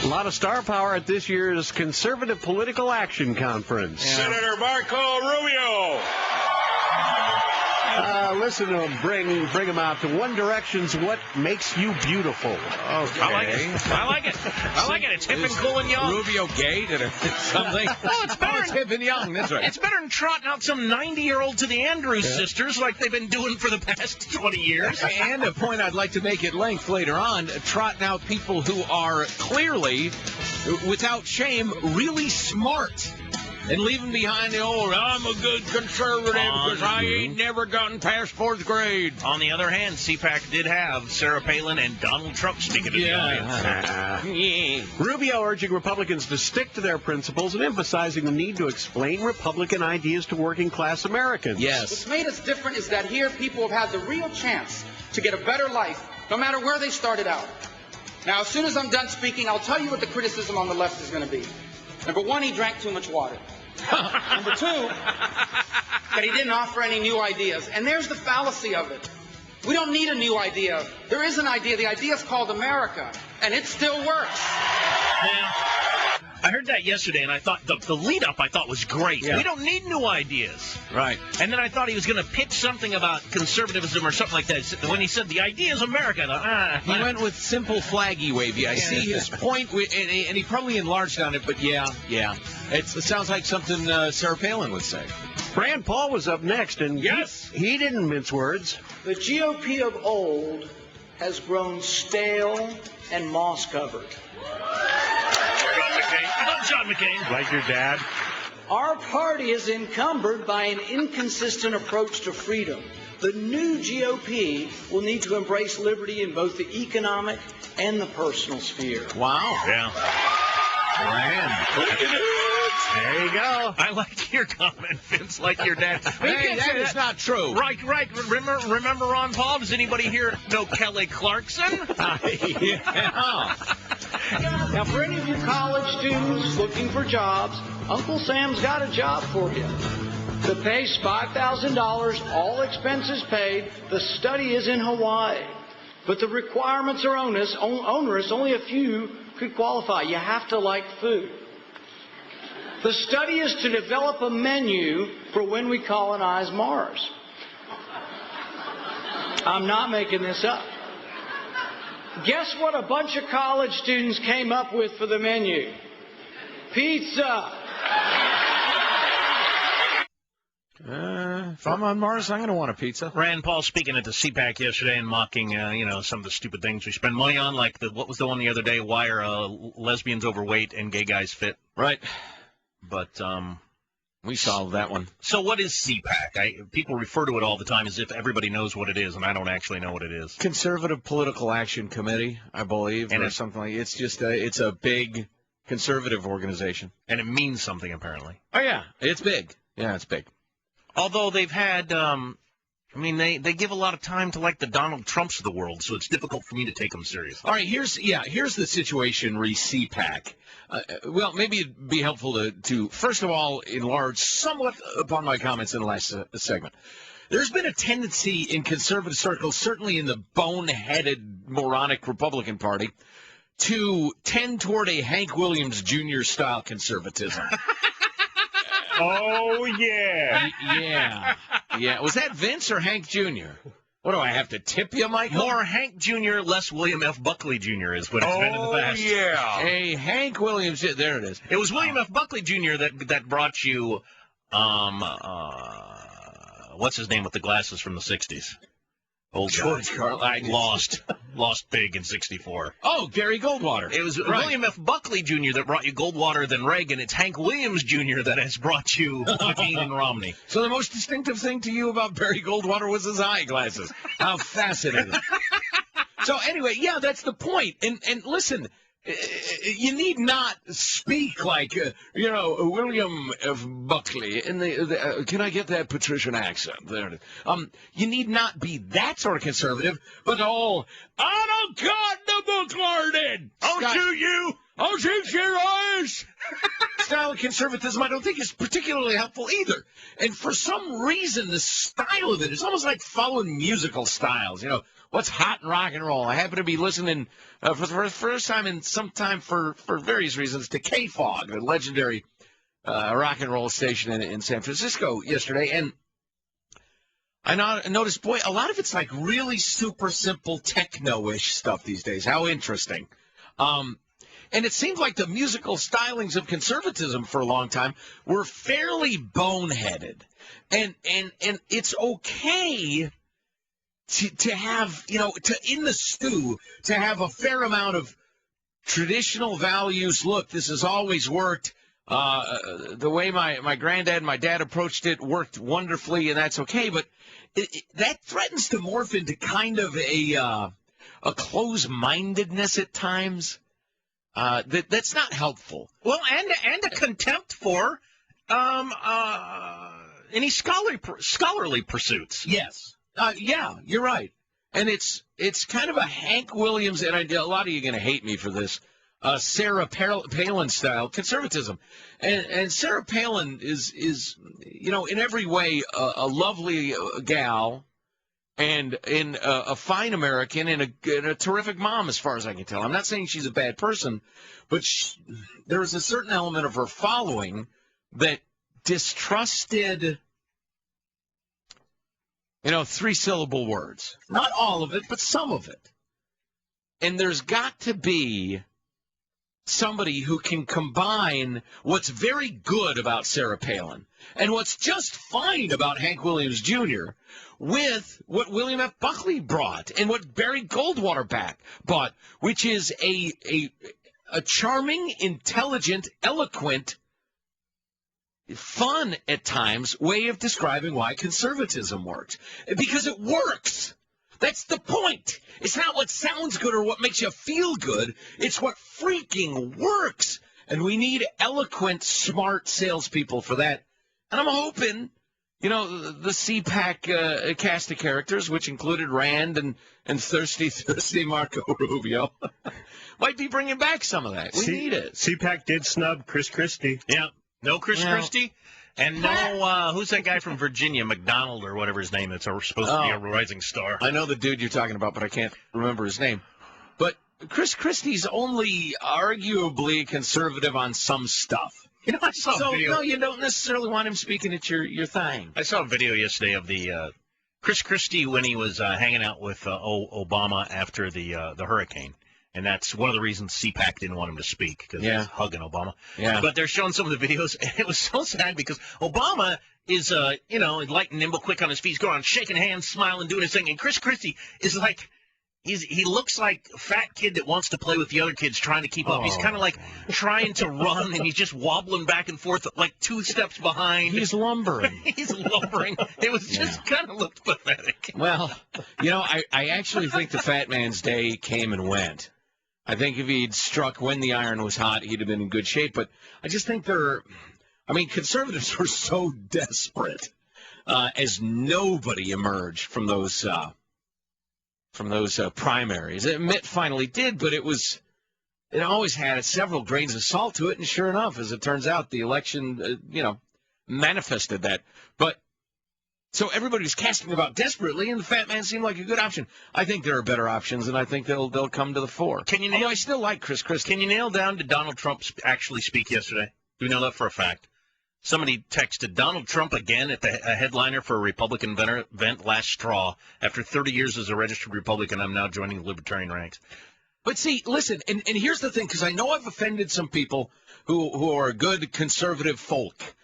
A lot of star power at this year's Conservative Political Action Conference. Yeah. Senator Marco Rubio. Listen to him bring him out to One Direction's What Makes You Beautiful. Okay. I like it. It's hip and cool and young. Rubio gay? Did it something? Oh, it's better. It's hip and young. That's right. It's better than trotting out some 90-year-old to the Andrews sisters like they've been doing for the past 20 years. And a point I'd like to make at length later on, trotting out people who are clearly, without shame, really smart. And leaving behind the old, I'm a good conservative because I ain't never gotten past fourth grade. On the other hand, CPAC did have Sarah Palin and Donald Trump speaking to the audience. Rubio urging Republicans to stick to their principles and emphasizing the need to explain Republican ideas to working-class Americans. Yes. What's made us different is that here people have had the real chance to get a better life, no matter where they started out. Now, as soon as I'm done speaking, I'll tell you what the criticism on the left is going to be. Number one, he drank too much water. Number two, that he didn't offer any new ideas. And there's the fallacy of it. We don't need a new idea. There is an idea. The idea is called America, and it still works. Yeah. I heard that yesterday, and I thought the lead-up I thought was great. Yeah. We don't need new ideas. Right. And then I thought he was going to pitch something about conservatism or something like that. When he said the idea is America, I thought, He went with simple, flaggy, wavy. I see his point, and he probably enlarged on it, but yeah. It sounds like something Sarah Palin would say. Rand Paul was up next, and he didn't mince words. The GOP of old has grown stale and moss-covered. John McCain. Like your dad. Our party is encumbered by an inconsistent approach to freedom. The new GOP will need to embrace liberty in both the economic and the personal sphere. Wow. Yeah. There you go. I like your comment, Vince, like your dad. Hey, that is not true. Right. Remember Ron Paul? Does anybody here know Kelly Clarkson? Yeah. Now, for any of you college students looking for jobs, Uncle Sam's got a job for you. The pay's $5,000, all expenses paid. The study is in Hawaii. But the requirements are onerous. Only a few could qualify. You have to like food. The study is to develop a menu for when we colonize Mars. I'm not making this up. Guess what a bunch of college students came up with for the menu? Pizza. If I'm on Mars, I'm going to want a pizza. Rand Paul speaking at the CPAC yesterday and mocking, some of the stupid things we spend money on, like what was the one the other day? Why are lesbians overweight and gay guys fit? Right. But we solved that one. So what is CPAC? People refer to it all the time as if everybody knows what it is, and I don't actually know what it is. Conservative Political Action Committee, I believe, or something like. It's just it's a big conservative organization, and it means something apparently. Oh yeah, it's big. Yeah, it's big. Although they've had, they give a lot of time to like the Donald Trumps of the world, so it's difficult for me to take them seriously. All right, here's the situation re CPAC. Well, maybe it'd be helpful to first of all enlarge somewhat upon my comments in the last segment. There's been a tendency in conservative circles, certainly in the boneheaded, moronic Republican Party, to tend toward a Hank Williams Jr. style conservatism. Oh, yeah. Yeah. Was that Vince or Hank Jr.? What, do I have to tip you, Michael? More Hank Jr., less William F. Buckley Jr. is what it's been in the past. Oh, yeah. Hey, Hank Williams, there it is. It was William F. Buckley Jr. that brought you, what's his name with the glasses from the 60s? Old George Carlin. Lost big in 64. Oh, Gary Goldwater. It was William F. Buckley Jr. that brought you Goldwater, then Reagan. It's Hank Williams Jr. that has brought you McCain and Romney. So the most distinctive thing to you about Barry Goldwater was his eyeglasses. How fascinating. So anyway, yeah, that's the point. And listen, you need not speak like, William F. Buckley. Can I get that patrician accent? There it is. You need not be that sort of conservative, but all, I don't got the book learned. I'll shoot you. I'll shoot your eyes. Style of conservatism I don't think is particularly helpful either. And for some reason, the style of it is almost like following musical styles. What's hot in rock and roll? I happen to be listening for the first time in some time for various reasons to K-Fog, the legendary rock and roll station in San Francisco yesterday, and I noticed, boy, a lot of it's like really super simple techno-ish stuff these days. How interesting. And it seems like the musical stylings of conservatism for a long time were fairly boneheaded. And it's okay to have, in the stew, to have a fair amount of traditional values. Look, this has always worked. The way my granddad and my dad approached it worked wonderfully, and that's okay. But that threatens to morph into kind of a close-mindedness at times. That's not helpful. Well, and a contempt for any scholarly pursuits. Yes. Yeah, you're right. And it's kind of a Hank Williams, and a lot of you are going to hate me for this, Sarah Palin style conservatism. And Sarah Palin is in every way a lovely gal and a fine American and a terrific mom as far as I can tell. I'm not saying she's a bad person, but there's a certain element of her following that distrusted three-syllable words. Not all of it, but some of it. And there's got to be somebody who can combine what's very good about Sarah Palin and what's just fine about Hank Williams Jr. with what William F. Buckley brought and what Barry Goldwater brought, which is a charming, intelligent, eloquent, fun at times way of describing why conservatism works. Because it works. That's the point. It's not what sounds good or what makes you feel good. It's what freaking works. And we need eloquent, smart salespeople for that. And I'm hoping, the CPAC cast of characters, which included Rand and thirsty Marco Rubio, might be bringing back some of that. We need it. CPAC did snub Chris Christie. Yeah. No Chris Christie, and no, who's that guy from Virginia, McDonald or whatever his name is, supposed to be a rising star. I know the dude you're talking about, but I can't remember his name. But Chris Christie's only arguably conservative on some stuff. I saw a video. No, you don't necessarily want him speaking at your thing. I saw a video yesterday of the Chris Christie when he was hanging out with Obama after the hurricane. And that's one of the reasons CPAC didn't want him to speak, because he was hugging Obama. Yeah. But they're showing some of the videos, and it was so sad because Obama is, light and nimble, quick on his feet. He's going on shaking hands, smiling, doing his thing. And Chris Christie is like, he looks like a fat kid that wants to play with the other kids trying to keep up. He's kind of like trying to run, and he's just wobbling back and forth like 2 steps behind. He's lumbering. He's lumbering. It was just kind of looked pathetic. Well, I actually think the fat man's day came and went. I think if he'd struck when the iron was hot, he'd have been in good shape. But I just think conservatives were so desperate as nobody emerged from those primaries. Mitt finally did, but it always had several grains of salt to it. And sure enough, as it turns out, the election, manifested that. But so everybody was casting about desperately, and the fat man seemed like a good option. I think there are better options, and I think they'll come to the fore. Although I still like Chris Christie. Can you nail down, did Donald Trump actually speak yesterday? Do we know that for a fact? Somebody texted Donald Trump again at a headliner for a Republican event, last straw. After 30 years as a registered Republican, I'm now joining the Libertarian ranks. But see, listen, and here's the thing, because I know I've offended some people who are good conservative folk.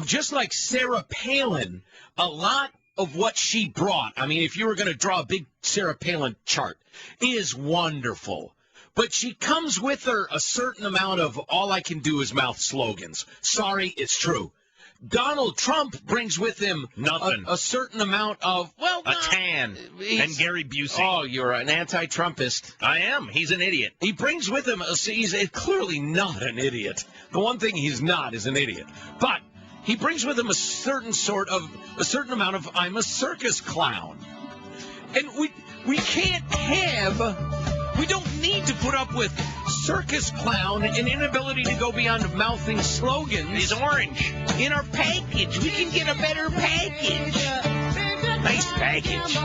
Just like Sarah Palin, a lot of what she brought, if you were going to draw a big Sarah Palin chart, is wonderful. But she comes with her a certain amount of all I can do is mouth slogans. Sorry, it's true. Donald Trump brings with him nothing. A certain amount of, a tan. And Gary Busey. Oh, you're an anti-Trumpist. I am. He's an idiot. He brings with him, he's clearly not an idiot. The one thing he's not is an idiot. But he brings with him a certain amount of I'm a circus clown. And we can't we don't need to put up with circus clown and inability to go beyond mouthing slogans. He's orange. In our package. We can get a better package. Nice package.